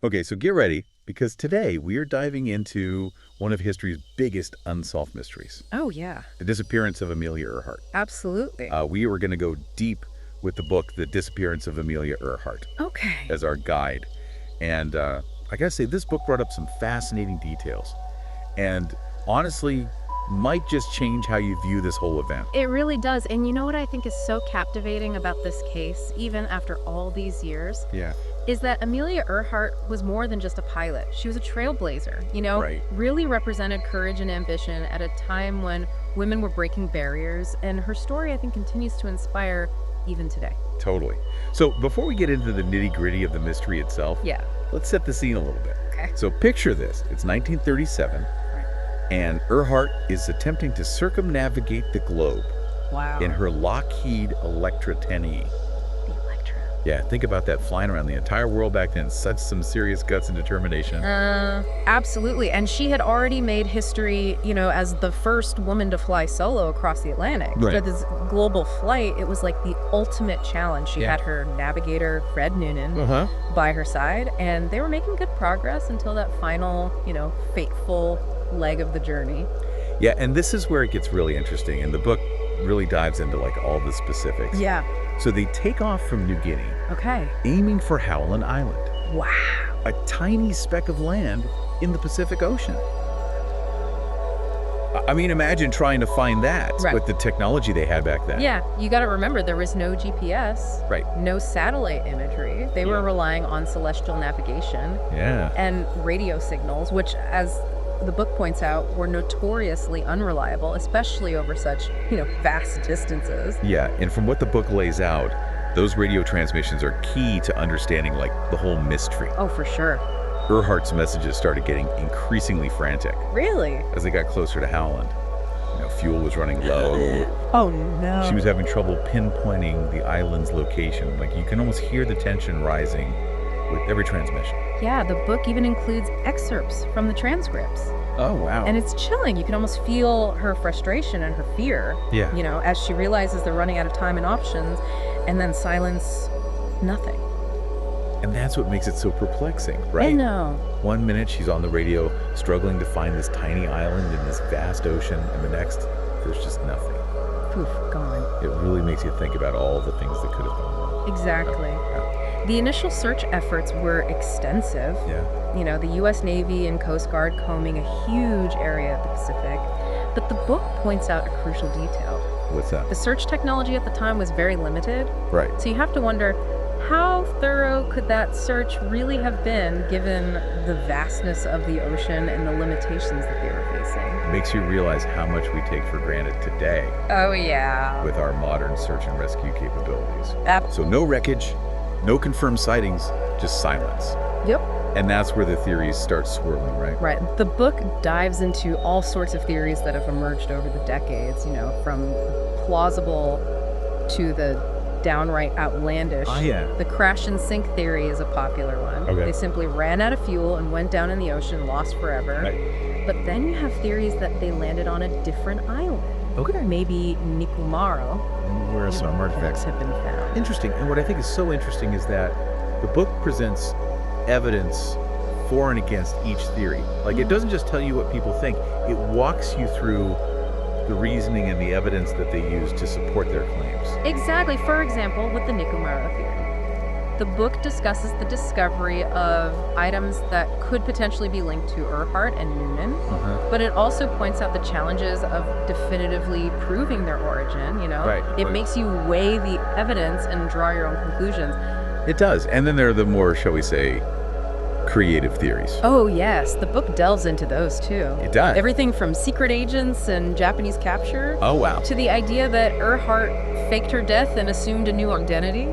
Okay, so get ready, because today we are diving into one of history's biggest unsolved mysteries, Oh, yeah, the disappearance of Amelia Earhart. absolutely. We were going to go deep with the book, The Disappearance of Amelia Earhart, Okay. as our guide. And I gotta say, this book brought up some fascinating details, and honestly, might just change how you view this whole event. It really does. And you know what I think is so captivating about this case, even after all these years, Yeah. is that Amelia Earhart was more than just a pilot. She was a trailblazer, Right. really represented courage and ambition at a time when women were breaking barriers. And her story, I think, continues to inspire even today. Totally. So before we get into the nitty-gritty of the mystery itself, Yeah. let's set the scene a little bit. Okay. So picture this. It's 1937, and Earhart is attempting to circumnavigate the globe Wow. in her Lockheed Electra 10E. The Electra. Yeah, think about that, flying around the entire world back then. Such some serious guts and determination. Absolutely. And she had already made history, as the first woman to fly solo across the Atlantic. Right. For this global flight, it was like the ultimate challenge. She Yeah. had her navigator, Fred Noonan, Uh-huh. by her side, and they were making good progress until that final, fateful leg of the journey. Yeah, and this is where it gets really interesting, and the book really dives into like all the specifics. Yeah. So they take off from New Guinea, Okay. aiming for Howland Island, Wow. a tiny speck of land in the Pacific Ocean. I mean, imagine trying to find that Right. with the technology they had back then. Yeah, you got to remember there was no GPS, Right. no satellite imagery. They were Yeah. relying on celestial navigation Yeah. and radio signals, which, as the book points out, were notoriously unreliable, especially over such, vast distances. Yeah, and from what the book lays out, those radio transmissions are key to understanding like the whole mystery. Oh, for sure. Earhart's messages started getting increasingly frantic Really? as they got closer to Howland. Fuel was running low. Oh, no. She was having trouble pinpointing the island's location. Like you can almost hear the tension rising with every transmission. Yeah, the book even includes excerpts from the transcripts. Oh, wow. And it's chilling. You can almost feel her frustration and her fear, Yeah. as she realizes they're running out of time and options, and then silence, nothing. And that's what makes it so perplexing, I right? know. One minute she's on the radio struggling to find this tiny island in this vast ocean, and the next there's just nothing. Poof, gone. It really makes you think about all the things that could have gone wrong. Exactly. Yeah. The initial search efforts were extensive. Yeah. The U.S. Navy and Coast Guard combing a huge area of the Pacific. But the book points out a crucial detail. What's that? The search technology at the time was very limited, Right. so you have to wonder, how thorough could that search really have been given the vastness of the ocean and the limitations that they were facing? It makes you realize how much we take for granted today Oh, yeah. with our modern search and rescue capabilities. Yep. So no wreckage, no confirmed sightings, just silence. And that's where the theories start swirling, right? Right. The book dives into all sorts of theories that have emerged over the decades, from plausible to the downright outlandish. Oh, yeah. The crash and sink theory is a popular one. Okay. They simply ran out of fuel and went down in the ocean, lost forever. Right. But then you have theories that they landed on a different island. Okay. Maybe Nikumaro, Where some artifacts have been found. Interesting. And what I think is so interesting is that the book presents evidence for and against each theory. Like it doesn't just tell you what people think, it walks you through the reasoning and the evidence that they use to support their claims. Exactly. For example, with the Nikumaro theory. The book discusses the discovery of items that could potentially be linked to Earhart and Noonan, but it also points out the challenges of definitively proving their origin, Right. It makes you weigh the evidence and draw your own conclusions. It does. And then there are the more, shall we say, creative theories. Oh, yes. The book delves into those, too. It does. Everything from secret agents and Japanese capture Oh, wow. to the idea that Earhart faked her death and assumed a new identity.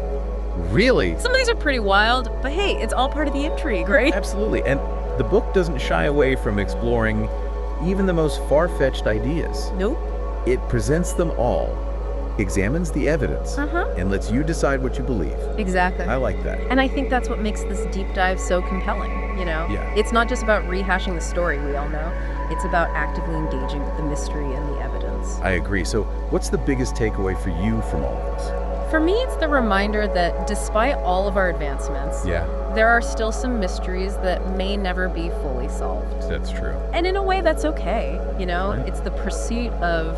Really? Some of these are pretty wild, but hey, it's all part of the intrigue, right? Absolutely. And the book doesn't shy away from exploring even the most far-fetched ideas. Nope. It presents them all, examines the evidence, and lets you decide what you believe. Exactly. I like that. And I think that's what makes this deep dive so compelling, Yeah. It's not just about rehashing the story, we all know. It's about actively engaging with the mystery and the evidence. I agree. So what's the biggest takeaway for you from all of this? For me, it's the reminder that despite all of our advancements, Yeah, there are still some mysteries that may never be fully solved. that's true. And in a way, that's okay. Right. It's the pursuit of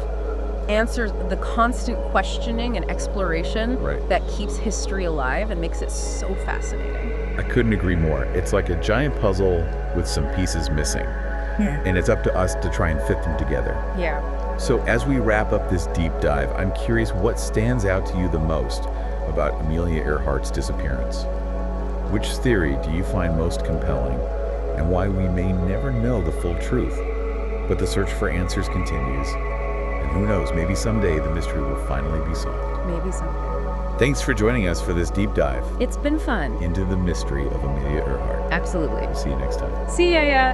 answers, the constant questioning and exploration Right. that keeps history alive and makes it so fascinating. I couldn't agree more. It's like a giant puzzle with some pieces missing, and it's up to us to try and fit them together. Yeah. So as we wrap up this deep dive, I'm curious what stands out to you the most about Amelia Earhart's disappearance. Which theory do you find most compelling, and why we may never know the full truth? But the search for answers continues, and who knows, maybe someday the mystery will finally be solved. Maybe someday. Thanks for joining us for this deep dive It's been fun. into the mystery of Amelia Earhart. Absolutely. See you next time. See ya.